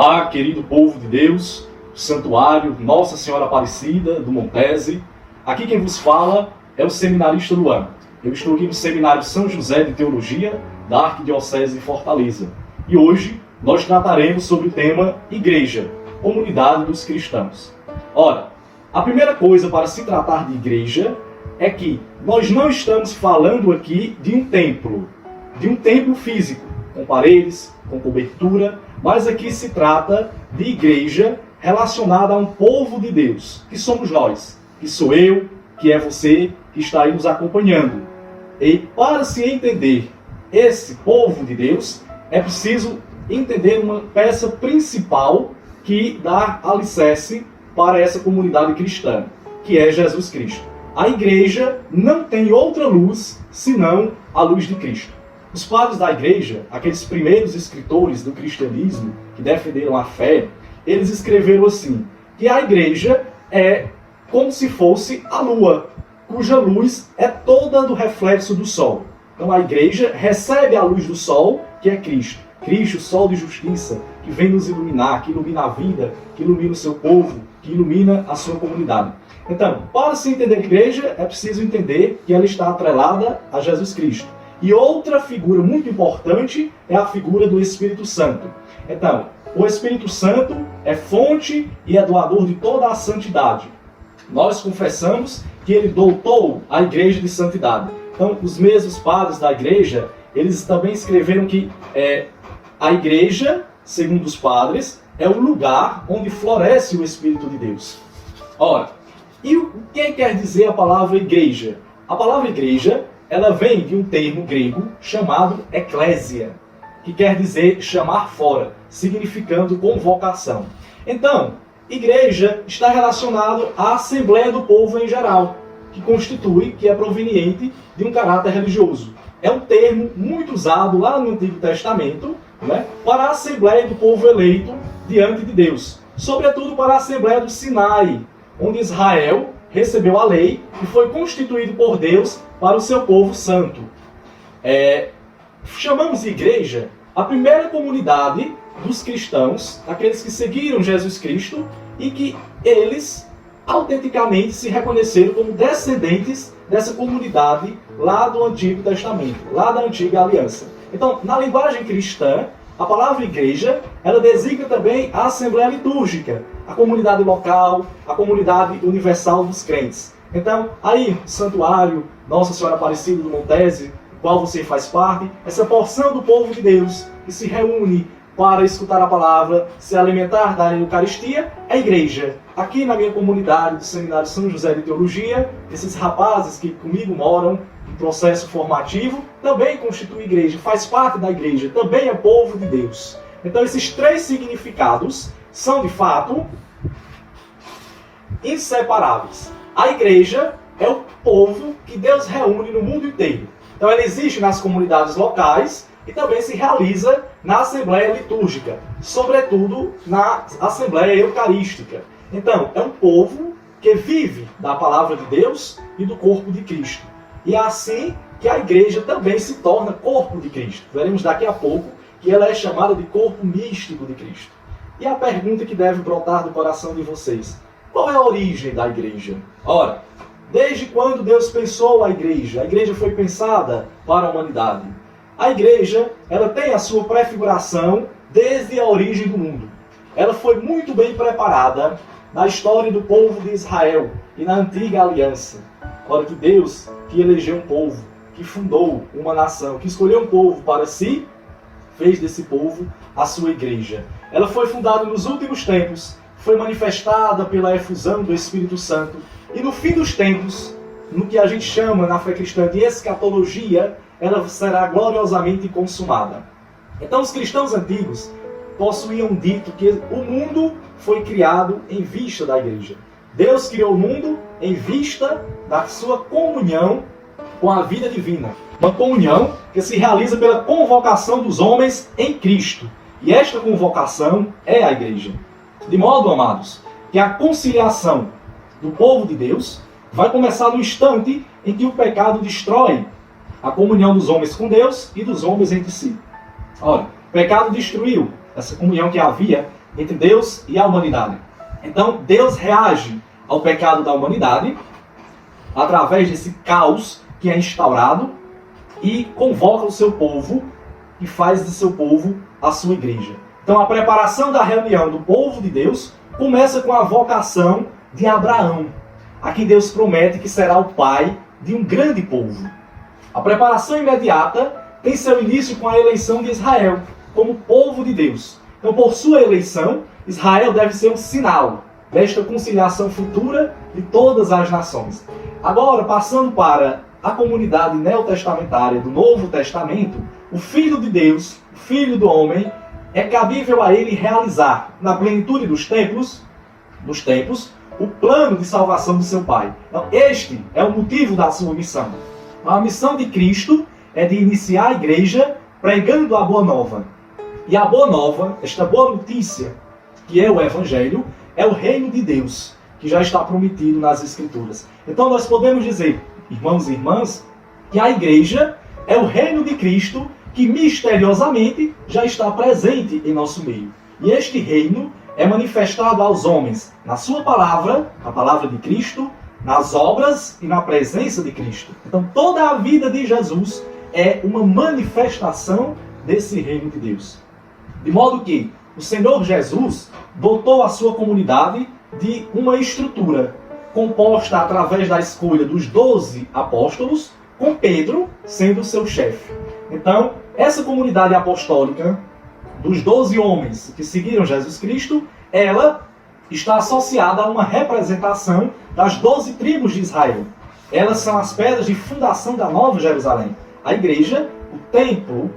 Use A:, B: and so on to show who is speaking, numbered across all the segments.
A: Olá, querido povo de Deus, Santuário Nossa Senhora Aparecida do Montese. Aqui quem vos fala é o seminarista Luan. Eu estou aqui no Seminário São José de Teologia da Arquidiocese de Fortaleza. E hoje nós trataremos sobre o tema Igreja, Comunidade dos Cristãos. Ora, a primeira coisa para se tratar de igreja é que nós não estamos falando aqui de um templo físico, com paredes, com cobertura, mas aqui se trata de igreja relacionada a um povo de Deus, que somos nós, que sou eu, que é você, que está aí nos acompanhando. E para se entender esse povo de Deus, é preciso entender uma peça principal que dá alicerce para essa comunidade cristã, que é Jesus Cristo. A igreja não tem outra luz senão a luz de Cristo. Os padres da igreja, aqueles primeiros escritores do cristianismo que defenderam a fé, eles escreveram assim, que a igreja é como se fosse a lua, cuja luz é toda do reflexo do sol. Então a igreja recebe a luz do sol, que é Cristo. Cristo, o sol de justiça, que vem nos iluminar, que ilumina a vida, que ilumina o seu povo, que ilumina a sua comunidade. Então, para se entender a igreja, é preciso entender que ela está atrelada a Jesus Cristo. E outra figura muito importante é a figura do Espírito Santo. Então, o Espírito Santo é fonte e é doador de toda a santidade. Nós confessamos que ele doutou a igreja de santidade. Então, os mesmos padres da igreja, eles também escreveram que a igreja, segundo os padres, é o lugar onde floresce o Espírito de Deus. Ora, e o que quer dizer a palavra igreja? A palavra igreja, ela vem de um termo grego chamado eclésia, que quer dizer chamar fora, significando convocação. Então, igreja está relacionado à assembleia do povo em geral, que é proveniente de um caráter religioso. É um termo muito usado lá no Antigo Testamento, para a assembleia do povo eleito diante de Deus. Sobretudo para a assembleia do Sinai, onde Israel recebeu a lei e foi constituído por Deus para o seu povo santo. Chamamos de igreja a primeira comunidade dos cristãos, aqueles que seguiram Jesus Cristo e que eles autenticamente se reconheceram como descendentes dessa comunidade lá do Antigo Testamento, lá da Antiga Aliança. Então, na linguagem cristã, a palavra igreja, ela designa também a assembleia litúrgica, a comunidade local, a comunidade universal dos crentes. Então, aí, o santuário Nossa Senhora Aparecida do Montese, do qual você faz parte, essa porção do povo de Deus que se reúne para escutar a palavra, se alimentar da Eucaristia, é a igreja. Aqui na minha comunidade do Seminário São José de Teologia, esses rapazes que comigo moram em processo formativo, também constituem igreja, faz parte da igreja, também é povo de Deus. Então esses três significados são de fato inseparáveis. A igreja é o povo que Deus reúne no mundo inteiro. Então ela existe nas comunidades locais e também se realiza na Assembleia Litúrgica, sobretudo na Assembleia Eucarística. Então, é um povo que vive da palavra de Deus e do corpo de Cristo. E é assim que a igreja também se torna corpo de Cristo. Veremos daqui a pouco que ela é chamada de corpo místico de Cristo. E a pergunta que deve brotar do coração de vocês: qual é a origem da igreja? Ora, desde quando Deus pensou a igreja? A igreja foi pensada para a humanidade. A igreja, ela tem a sua prefiguração desde a origem do mundo. Ela foi muito bem preparada na história do povo de Israel e na antiga aliança. Ora, que Deus, que elegeu um povo, que fundou uma nação, que escolheu um povo para si, fez desse povo a sua igreja. Ela foi fundada nos últimos tempos, foi manifestada pela efusão do Espírito Santo, e no fim dos tempos, no que a gente chama na fé cristã de escatologia, ela será gloriosamente consumada. Então os cristãos antigos possuíam dito que o mundo foi criado em vista da igreja. Deus criou o mundo em vista da sua comunhão com a vida divina. Uma comunhão que se realiza pela convocação dos homens em Cristo. E esta convocação é a igreja. De modo, amados, que a conciliação do povo de Deus vai começar no instante em que o pecado destrói a comunhão dos homens com Deus e dos homens entre si. Ora, o pecado destruiu essa comunhão que havia entre Deus e a humanidade. Então, Deus reage ao pecado da humanidade através desse caos que é instaurado e convoca o seu povo e faz de seu povo a sua igreja. Então, a preparação da reunião do povo de Deus começa com a vocação de Abraão, a quem Deus promete que será o pai de um grande povo. A preparação imediata tem seu início com a eleição de Israel como povo de Deus. Então, por sua eleição, Israel deve ser um sinal desta conciliação futura de todas as nações. Agora, passando para a comunidade neotestamentária do Novo Testamento, o Filho de Deus, o Filho do homem, é cabível a ele realizar, na plenitude dos tempos, o plano de salvação do seu Pai. Então, este é o motivo da sua missão. A missão de Cristo é de iniciar a igreja pregando a Boa Nova. E a Boa Nova, esta boa notícia, que é o Evangelho, é o reino de Deus, que já está prometido nas Escrituras. Então nós podemos dizer, irmãos e irmãs, que a igreja é o reino de Cristo que misteriosamente já está presente em nosso meio. E este reino é manifestado aos homens na sua palavra, a palavra de Cristo, nas obras e na presença de Cristo. Então toda a vida de Jesus é uma manifestação desse reino de Deus. De modo que o Senhor Jesus dotou a sua comunidade de uma estrutura composta através da escolha dos 12 apóstolos, com Pedro sendo seu chefe. Então, essa comunidade apostólica dos 12 homens que seguiram Jesus Cristo, ela está associada a uma representação das 12 tribos de Israel. Elas são as pedras de fundação da Nova Jerusalém. A igreja, o templo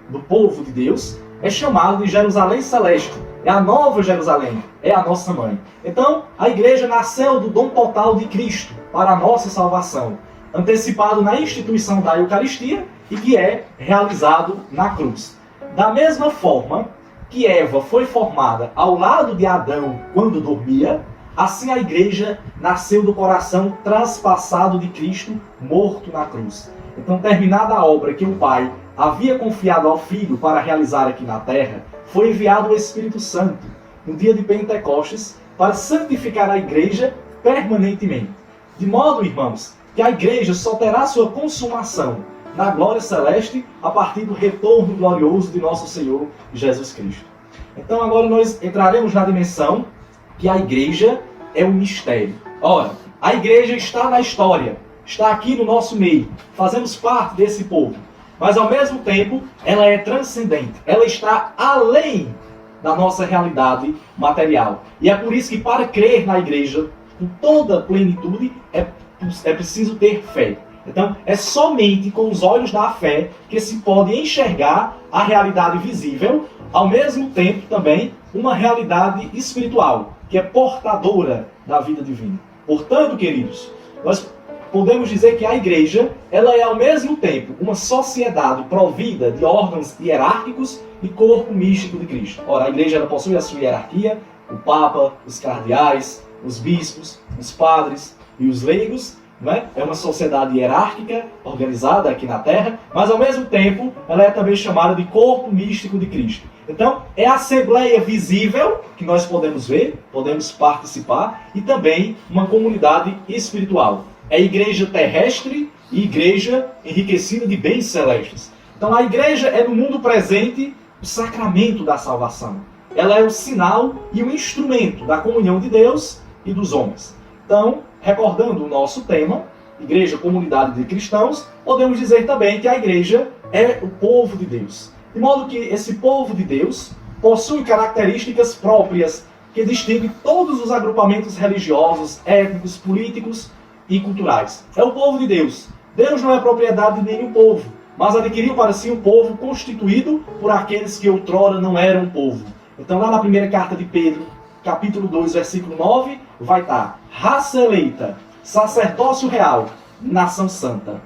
A: do povo de Deus, é chamado de Jerusalém Celeste. É a Nova Jerusalém, é a nossa mãe. Então, a igreja nasceu do dom total de Cristo para a nossa salvação, antecipado na instituição da Eucaristia e que é realizado na cruz. Da mesma forma que Eva foi formada ao lado de Adão quando dormia, assim a igreja nasceu do coração transpassado de Cristo morto na cruz. Então, terminada a obra que o Pai havia confiado ao Filho para realizar aqui na terra, foi enviado o Espírito Santo no dia de Pentecostes para santificar a igreja permanentemente. De modo, irmãos, que a igreja só terá sua consumação na glória celeste a partir do retorno glorioso de nosso Senhor Jesus Cristo. Então agora nós entraremos na dimensão que a igreja é um mistério. Ora, a igreja está na história, está aqui no nosso meio, fazemos parte desse povo. Mas ao mesmo tempo, ela é transcendente, ela está além da nossa realidade material. E é por isso que para crer na igreja, com toda plenitude, é preciso ter fé. Então, é somente com os olhos da fé que se pode enxergar a realidade visível, ao mesmo tempo também uma realidade espiritual, que é portadora da vida divina. Portanto, queridos, nós podemos dizer que a igreja ela é ao mesmo tempo uma sociedade provida de órgãos hierárquicos e corpo místico de Cristo. Ora, a igreja ela possui a sua hierarquia, o Papa, os cardeais, os bispos, os padres e os leigos. É uma sociedade hierárquica, organizada aqui na Terra, mas ao mesmo tempo ela é também chamada de corpo místico de Cristo. Então, é a assembleia visível que nós podemos ver, podemos participar, e também uma comunidade espiritual. É igreja terrestre e igreja enriquecida de bens celestes. Então, a igreja é no mundo presente o sacramento da salvação. Ela é o sinal e o instrumento da comunhão de Deus e dos homens. Então, recordando o nosso tema, igreja, comunidade de cristãos, podemos dizer também que a igreja é o povo de Deus. De modo que esse povo de Deus possui características próprias que distinguem todos os agrupamentos religiosos, étnicos, políticos e culturais. É o povo de Deus. Deus não é propriedade de nenhum povo, mas adquiriu para si um povo constituído por aqueles que outrora não eram povo. Então, lá na primeira carta de Pedro, capítulo 2, versículo 9, vai estar: raça eleita, sacerdócio real, nação santa.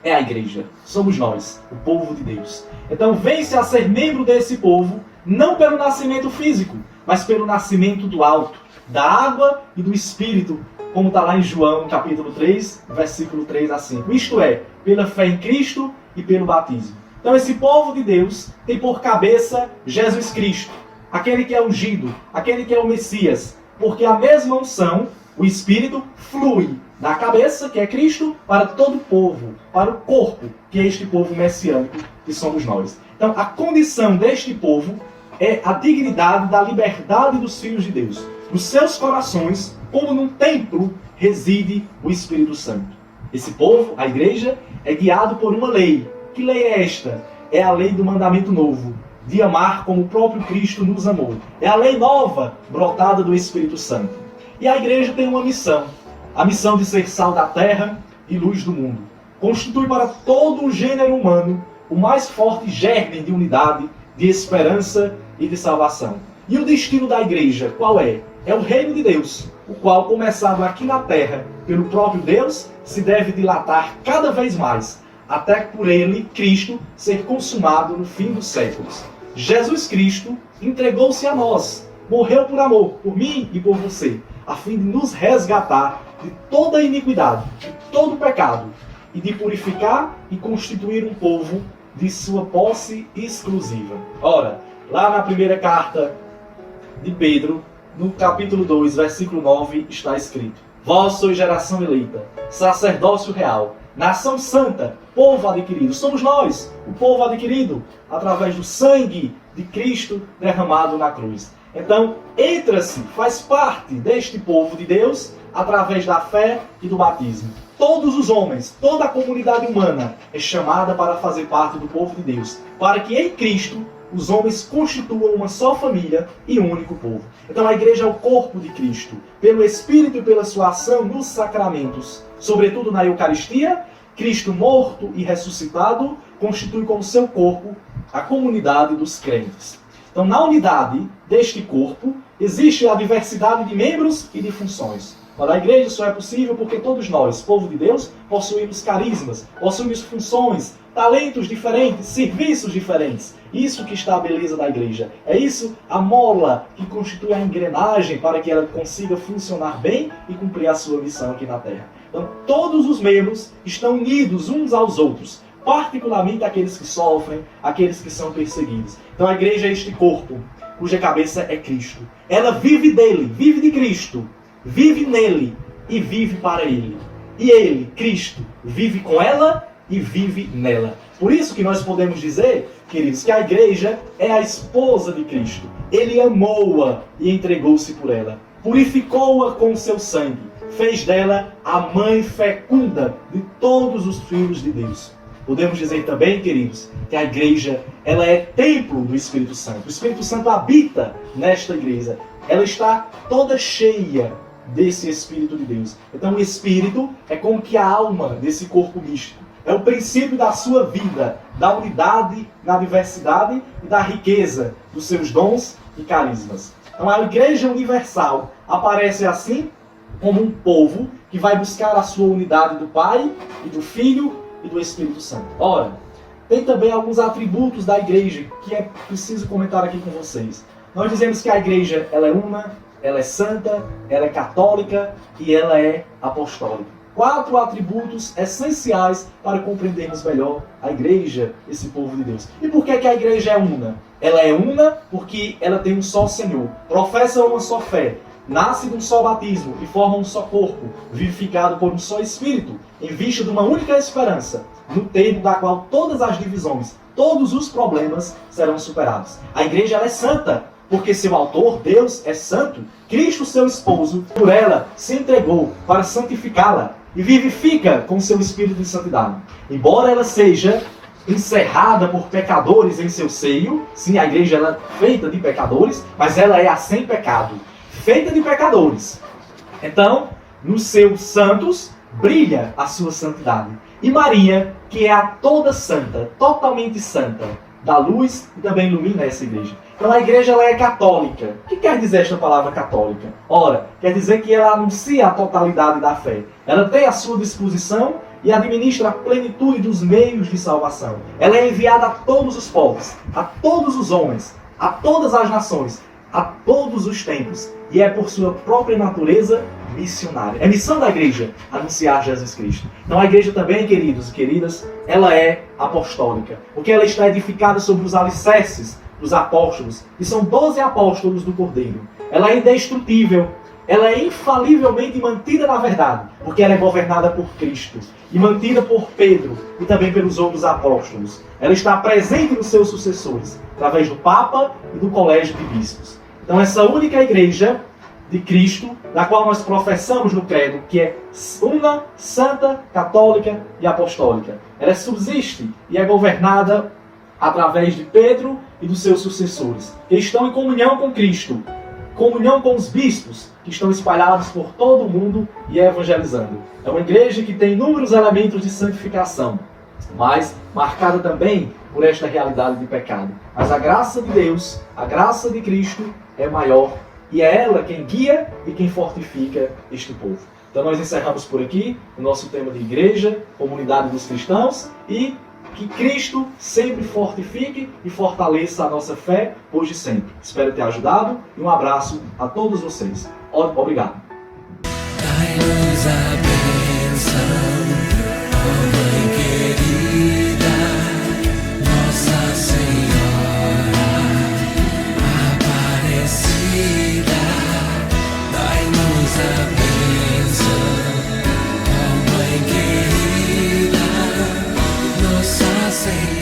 A: É a igreja, somos nós, o povo de Deus. Então vem-se a ser membro desse povo, não pelo nascimento físico, mas pelo nascimento do alto, da água e do Espírito, como está lá em João, capítulo 3, versículo 3 a 5. Isto é, pela fé em Cristo e pelo batismo. Então esse povo de Deus tem por cabeça Jesus Cristo, aquele que é ungido, aquele que é o Messias, porque a mesma unção, o Espírito, flui da cabeça, que é Cristo, para todo o povo, para o corpo, que é este povo messiânico, que somos nós. Então, a condição deste povo é a dignidade da liberdade dos filhos de Deus. Nos seus corações, como num templo, reside o Espírito Santo. Esse povo, a igreja, é guiado por uma lei. Que lei é esta? É a lei do mandamento novo, de amar como o próprio Cristo nos amou. É a lei nova, brotada do Espírito Santo. E a igreja tem uma missão. A missão de ser sal da terra e luz do mundo. Constitui para todo o gênero humano o mais forte germe de unidade, de esperança e de salvação. E o destino da igreja, qual é? É o reino de Deus, o qual, começado aqui na terra pelo próprio Deus, se deve dilatar cada vez mais, até por ele, Cristo, ser consumado no fim dos séculos. Jesus Cristo entregou-se a nós, morreu por amor, por mim e por você, a fim de nos resgatar de toda iniquidade, de todo pecado, e de purificar e constituir um povo de sua posse exclusiva. Ora, lá na primeira carta de Pedro, no capítulo 2, versículo 9, está escrito: Vós sois geração eleita, sacerdócio real, nação santa, povo adquirido. Somos nós, o povo adquirido, através do sangue de Cristo derramado na cruz. Então, entra-se, faz parte deste povo de Deus, através da fé e do batismo. Todos os homens, toda a comunidade humana é chamada para fazer parte do povo de Deus, para que em Cristo os homens constituam uma só família e um único povo. Então a igreja é o corpo de Cristo, pelo Espírito e pela sua ação nos sacramentos, sobretudo na Eucaristia. Cristo morto e ressuscitado constitui como seu corpo a comunidade dos crentes. Então, na unidade deste corpo, existe a diversidade de membros e de funções. Mas a igreja só é possível porque todos nós, povo de Deus, possuímos carismas, possuímos funções, talentos diferentes, serviços diferentes. Isso que está a beleza da igreja. É isso a mola que constitui a engrenagem para que ela consiga funcionar bem e cumprir a sua missão aqui na Terra. Então, todos os membros estão unidos uns aos outros, particularmente aqueles que sofrem, aqueles que são perseguidos. Então, a igreja é este corpo, cuja cabeça é Cristo. Ela vive dele, vive de Cristo, vive nele e vive para ele. E ele, Cristo, vive com ela e vive nela. Por isso que nós podemos dizer, queridos, que a igreja é a esposa de Cristo. Ele amou-a e entregou-se por ela. Purificou-a com o seu sangue. Fez dela a mãe fecunda de todos os filhos de Deus. Podemos dizer também, queridos, que a igreja ela é templo do Espírito Santo. O Espírito Santo habita nesta igreja. Ela está toda cheia desse Espírito de Deus. Então o Espírito é como que a alma desse corpo místico. É o princípio da sua vida, da unidade na diversidade e da riqueza dos seus dons e carismas. Então a Igreja Universal aparece assim como um povo que vai buscar a sua unidade do Pai e do Filho e do Espírito Santo. Ora, tem também alguns atributos da Igreja que é preciso comentar aqui com vocês. Nós dizemos que a Igreja ela é uma, ela é santa, ela é católica e ela é apostólica. 4 atributos essenciais para compreendermos melhor a igreja, esse povo de Deus. E por que a igreja é una? Ela é una porque ela tem um só Senhor, professa uma só fé, nasce de um só batismo e forma um só corpo, vivificado por um só Espírito, em vista de uma única esperança, no termo da qual todas as divisões, todos os problemas serão superados. A igreja ela é santa, porque seu autor, Deus, é santo. Cristo, seu esposo, por ela se entregou para santificá-la e vivifica com seu espírito de santidade. Embora ela seja encerrada por pecadores em seu seio, sim, a igreja ela é feita de pecadores, mas ela é a sem pecado, feita de pecadores. Então, nos seus santos, brilha a sua santidade. E Maria, que é a toda santa, totalmente santa, dá luz e também ilumina essa igreja. Então a igreja ela é católica. O que quer dizer esta palavra católica? Ora, quer dizer que ela anuncia a totalidade da fé. Ela tem à sua disposição e administra a plenitude dos meios de salvação. Ela é enviada a todos os povos, a todos os homens, a todas as nações, a todos os tempos. E é por sua própria natureza missionária. É missão da igreja anunciar Jesus Cristo. Então a igreja também, queridos e queridas, ela é apostólica. Porque ela está edificada sobre os alicerces dos apóstolos, que são 12 apóstolos do Cordeiro. Ela é indestrutível, ela é infalivelmente mantida na verdade, porque ela é governada por Cristo e mantida por Pedro e também pelos outros apóstolos. Ela está presente nos seus sucessores, através do Papa e do Colégio de Bispos. Então essa única igreja de Cristo, da qual nós professamos no credo, que é una, santa, católica e apostólica, ela subsiste e é governada através de Pedro e dos seus sucessores, que estão em comunhão com Cristo, comunhão com os bispos, que estão espalhados por todo o mundo e evangelizando. É uma igreja que tem inúmeros elementos de santificação, mas marcada também por esta realidade de pecado. Mas a graça de Deus, a graça de Cristo é maior e é ela quem guia e quem fortifica este povo. Então nós encerramos por aqui o nosso tema de igreja, comunidade dos cristãos, e que Cristo sempre fortifique e fortaleça a nossa fé hoje e sempre. Espero ter ajudado e um abraço a todos vocês. Obrigado.
B: Dai-nos a bênção, ó Mãe querida, Nossa Senhora Aparecida. Dai-nos a bênção, ó Mãe querida, Nossa Senhora.